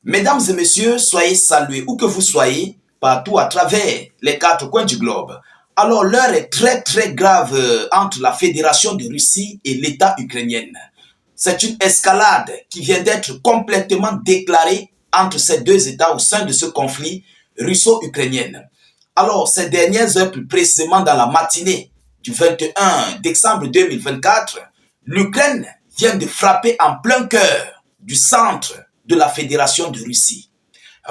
Mesdames et messieurs, soyez salués où que vous soyez, partout à travers les quatre coins du globe. Alors l'heure est très grave entre la Fédération de Russie et l'État ukrainien. C'est une escalade qui vient d'être complètement déclarée entre ces deux États au sein de ce conflit russo-ukrainien. Alors ces dernières heures, plus précisément dans la matinée du 21 décembre 2024, l'Ukraine vient de frapper en plein cœur du centre de la Fédération de Russie.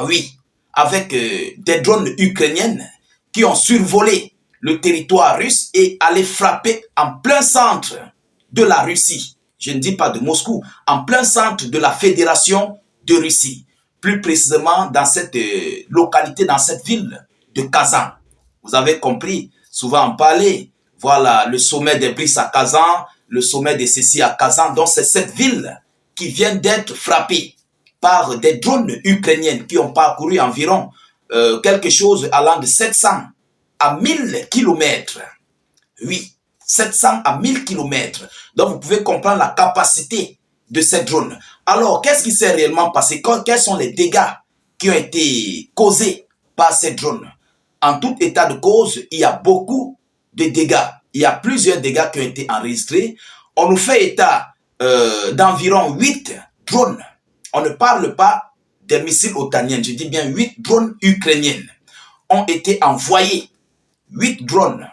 Oui, avec des drones ukrainiennes qui ont survolé le territoire russe et allé frapper en plein centre de la Russie. Je ne dis pas de Moscou, en plein centre de la Fédération de Russie. Plus précisément dans cette localité, dans cette ville de Kazan. Vous avez compris, souvent en parler. Voilà, le sommet des BRICS à Kazan, le sommet des CECI à Kazan. Donc c'est cette ville qui vient d'être frappée par des drones ukrainiennes qui ont parcouru environ quelque chose allant de 700 à 1000 kilomètres. Oui, 700 à 1000 kilomètres. Donc vous pouvez comprendre la capacité de ces drones. Alors, qu'est-ce qui s'est réellement passé? Quels sont les dégâts qui ont été causés par ces drones? En tout état de cause, il y a beaucoup de dégâts. Il y a plusieurs dégâts qui ont été enregistrés. On nous fait état d'environ 8 drones. On ne parle pas des missiles otaniens, je dis bien 8 drones ukrainiennes ont été envoyés. 8 drones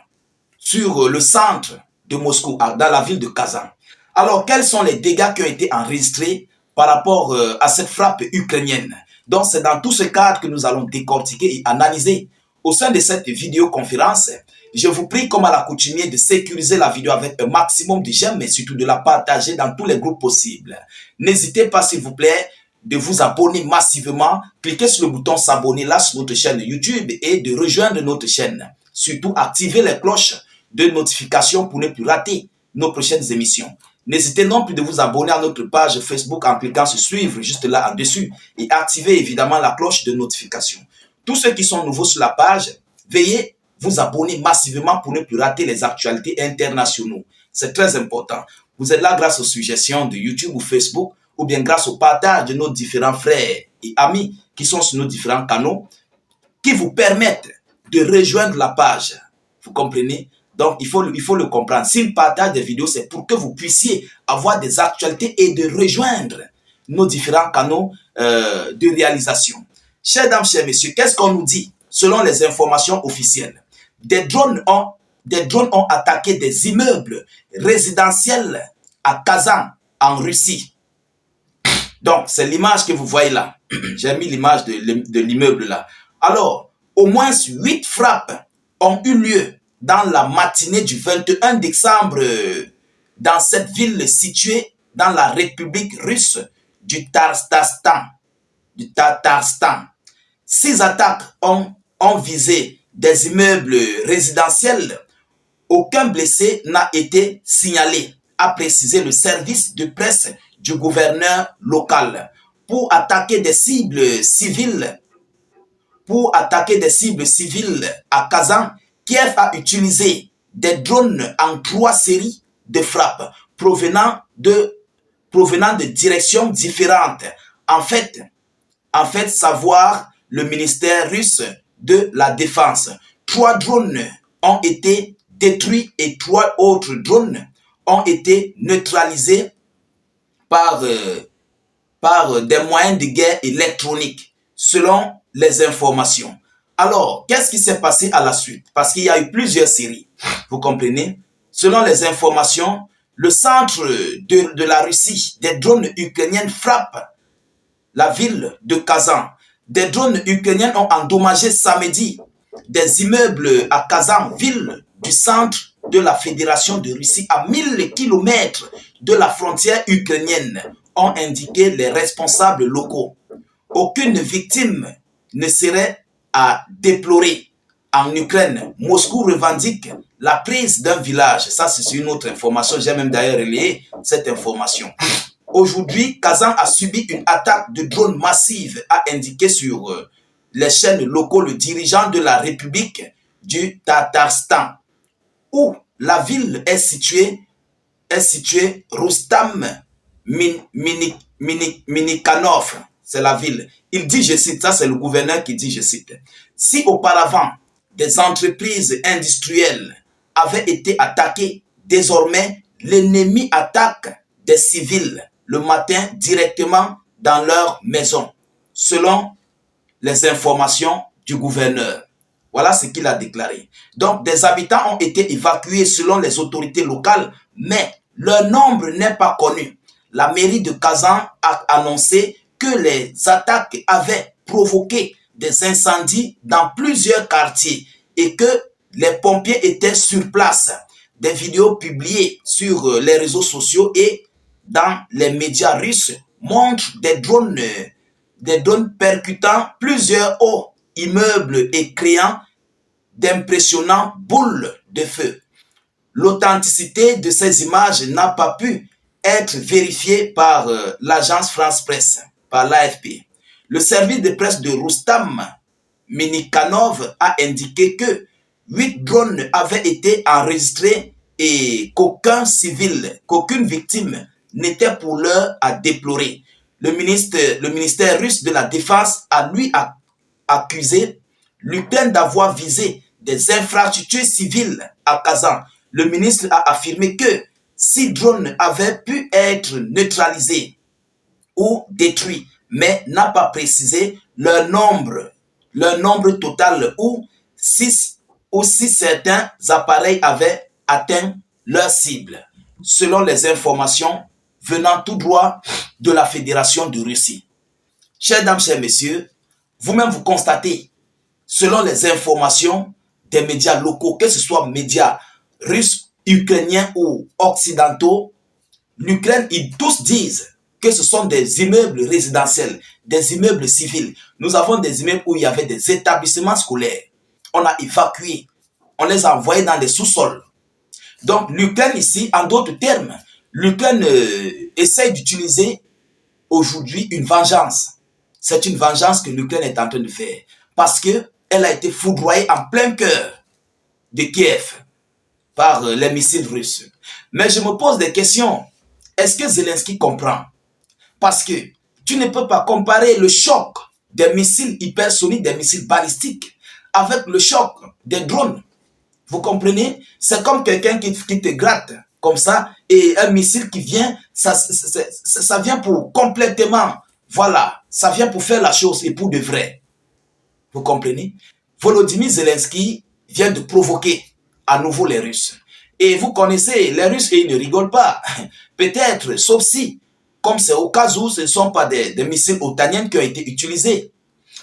sur le centre de Moscou, dans la ville de Kazan. Alors, quels sont les dégâts qui ont été enregistrés par rapport à cette frappe ukrainienne? Donc, c'est dans tout ce cadre que nous allons décortiquer et analyser. Au sein de cette vidéoconférence, je vous prie, comme à l'accoutumée, de sécuriser la vidéo avec un maximum de j'aime, mais surtout de la partager dans tous les groupes possibles. N'hésitez pas, s'il vous plaît, de vous abonner massivement. Cliquez sur le bouton s'abonner là sur notre chaîne YouTube et de rejoindre notre chaîne. Surtout, activez les cloches de notification pour ne plus rater nos prochaines émissions. N'hésitez non plus de vous abonner à notre page Facebook en cliquant sur suivre juste là en dessus et activez évidemment la cloche de notification. Tous ceux qui sont nouveaux sur la page, veuillez vous abonner massivement pour ne plus rater les actualités internationales. C'est très important. Vous êtes là grâce aux suggestions de YouTube ou Facebook ou bien grâce au partage de nos différents frères et amis qui sont sur nos différents canaux qui vous permettent de rejoindre la page. Vous comprenez? Donc, il faut le comprendre. S'il partage des vidéos, c'est pour que vous puissiez avoir des actualités et de rejoindre nos différents canaux de réalisation. Chers dames, chers messieurs, qu'est-ce qu'on nous dit selon les informations officielles? Des drones ont attaqué des immeubles résidentiels à Kazan, en Russie. Donc, c'est l'image que vous voyez là. J'ai mis l'image de l'immeuble là. Alors, au moins 8 frappes ont eu lieu dans la matinée du 21 décembre dans cette ville située dans la République russe du Tatarstan. 6 attaques ont visé des immeubles résidentiels. Aucun blessé n'a été signalé, a précisé le service de presse du gouverneur local. Pour attaquer des cibles civiles à Kazan, Kiev a utilisé des drones en 3 séries de frappes provenant de directions différentes. En fait, savoir le ministère russe de la Défense. 3 drones ont été détruits et 3 autres drones ont été neutralisés par des moyens de guerre électroniques, selon les informations. Alors, qu'est-ce qui s'est passé à la suite? Parce qu'il y a eu plusieurs séries, vous comprenez? Selon les informations, le centre de la Russie, des drones ukrainiennes frappent la ville de Kazan. Des drones ukrainiens ont endommagé samedi des immeubles à Kazan, ville du centre de la Fédération de Russie, à 1000 kilomètres de la frontière ukrainienne, ont indiqué les responsables locaux. Aucune victime ne serait à déplorer. En Ukraine, Moscou revendique la prise d'un village. Ça, c'est une autre information. J'ai même d'ailleurs relayé cette information. Aujourd'hui, Kazan a subi une attaque de drones massive, a indiqué sur les chaînes locales le dirigeant de la République du Tatarstan, où la ville est située Rustam Minikanov. c'est la ville. Il dit, je cite, ça c'est le gouverneur qui dit, je cite, si auparavant des entreprises industrielles avaient été attaquées, désormais l'ennemi attaque des civils le matin directement dans leur maison, selon les informations du gouverneur. Voilà ce qu'il a déclaré. Donc, des habitants ont été évacués selon les autorités locales, mais leur nombre n'est pas connu. La mairie de Kazan a annoncé que les attaques avaient provoqué des incendies dans plusieurs quartiers et que les pompiers étaient sur place. Des vidéos publiées sur les réseaux sociaux et dans les médias russes montrent des drones percutant plusieurs hauts immeubles et créant d'impressionnantes boules de feu. L'authenticité de ces images n'a pas pu être vérifiée par l'agence France Presse, par l'AFP. Le service de presse de Rustam Minikhanov a indiqué que 8 drones avaient été enregistrés et qu'aucune victime n'était pour l'heure à déplorer. Le ministère russe de la Défense a lui accusé l'Ukraine d'avoir visé des infrastructures civiles à Kazan. Le ministre a affirmé que 6 drones avaient pu être neutralisés ou détruits, mais n'a pas précisé leur nombre total ou si certains appareils avaient atteint leur cible, selon les informations venant tout droit de la Fédération de Russie. Chers dames, chers messieurs, vous-même vous constatez, selon les informations des médias locaux, que ce soit médias russes, ukrainiens ou occidentaux, l'Ukraine, ils tous disent que ce sont des immeubles résidentiels, des immeubles civils. Nous avons des immeubles où il y avait des établissements scolaires. On a évacué, on les a envoyés dans les sous-sols. Donc l'Ukraine ici, en d'autres termes, l'Ukraine essaie d'utiliser aujourd'hui une vengeance. C'est une vengeance que l'Ukraine est en train de faire. Parce qu'elle a été foudroyée en plein cœur de Kiev par les missiles russes. Mais je me pose des questions. Est-ce que Zelensky comprend? Parce que tu ne peux pas comparer le choc des missiles hypersoniques, des missiles balistiques, avec le choc des drones. Vous comprenez? C'est comme quelqu'un qui te gratte comme ça et un missile qui vient, ça vient pour complètement, voilà, ça vient pour faire la chose et pour de vrai. Vous comprenez? Volodymyr Zelensky vient de provoquer à nouveau les Russes. Et vous connaissez, les Russes, ils ne rigolent pas. Peut-être, sauf si, comme c'est au cas où ce ne sont pas des missiles otaniens qui ont été utilisés.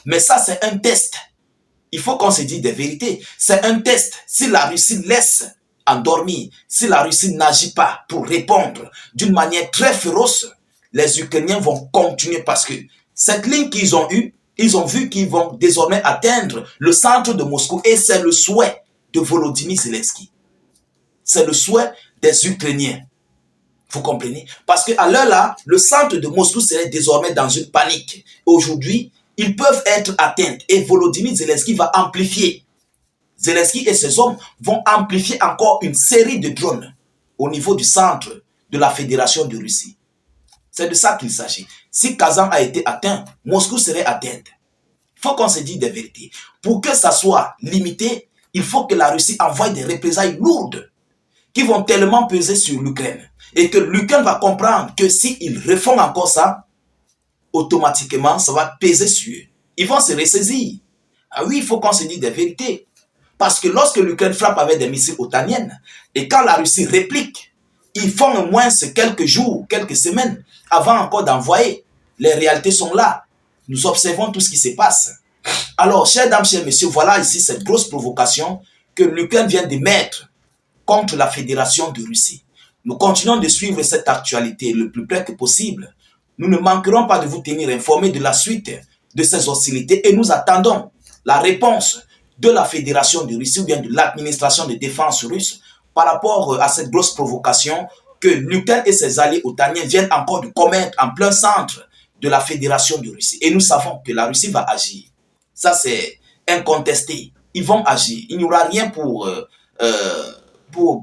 Mais ça, c'est un test. Il faut qu'on se dise des vérités. C'est un test. Si la Russie laisse endormir, si la Russie n'agit pas pour répondre d'une manière très féroce, les Ukrainiens vont continuer parce que cette ligne qu'ils ont eue, ils ont vu qu'ils vont désormais atteindre le centre de Moscou et c'est le souhait de Volodymyr Zelensky. C'est le souhait des Ukrainiens. Vous comprenez? Parce qu'à l'heure là, le centre de Moscou serait désormais dans une panique. Aujourd'hui, ils peuvent être atteints et Volodymyr Zelensky va amplifier. Zelensky et ses hommes vont amplifier encore une série de drones au niveau du centre de la Fédération de Russie. C'est de ça qu'il s'agit. Si Kazan a été atteint, Moscou serait atteinte. Il faut qu'on se dise des vérités. Pour que ça soit limité, il faut que la Russie envoie des représailles lourdes qui vont tellement peser sur l'Ukraine. Et que l'Ukraine va comprendre que s'ils refont encore ça, automatiquement, ça va peser sur eux. Ils vont se ressaisir. Ah oui, il faut qu'on se dise des vérités. Parce que lorsque l'Ukraine frappe avec des missiles otaniens, et quand la Russie réplique, ils font au moins quelques jours, quelques semaines, avant encore d'envoyer. Les réalités sont là. Nous observons tout ce qui se passe. Alors, chers dames, chers messieurs, voilà ici cette grosse provocation que l'Ukraine vient de mettre contre la Fédération de Russie. Nous continuons de suivre cette actualité le plus près que possible. Nous ne manquerons pas de vous tenir informés de la suite de ces hostilités et nous attendons la réponse de la Fédération de Russie ou bien de l'administration de défense russe par rapport à cette grosse provocation que l'Ukraine et ses alliés otaniens viennent encore de commettre en plein centre de la Fédération de Russie. Et nous savons que la Russie va agir. Ça, c'est incontesté. Ils vont agir. Il n'y aura rien pour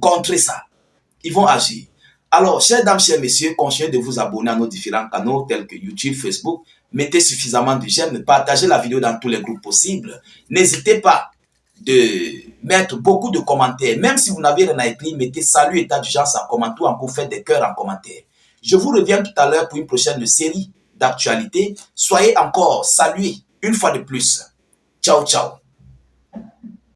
contrer ça. Ils vont agir. Alors, chers dames, chers messieurs, continuez de vous abonner à nos différents canaux tels que YouTube, Facebook, mettez suffisamment de j'aime, partagez la vidéo dans tous les groupes possibles. N'hésitez pas de mettre beaucoup de commentaires. Même si vous n'avez rien à écrire, mettez salut, état d'urgence en commentaire ou encore faites des cœurs en commentaire. Je vous reviens tout à l'heure pour une prochaine série d'actualités. Soyez encore salués une fois de plus. Ciao, ciao.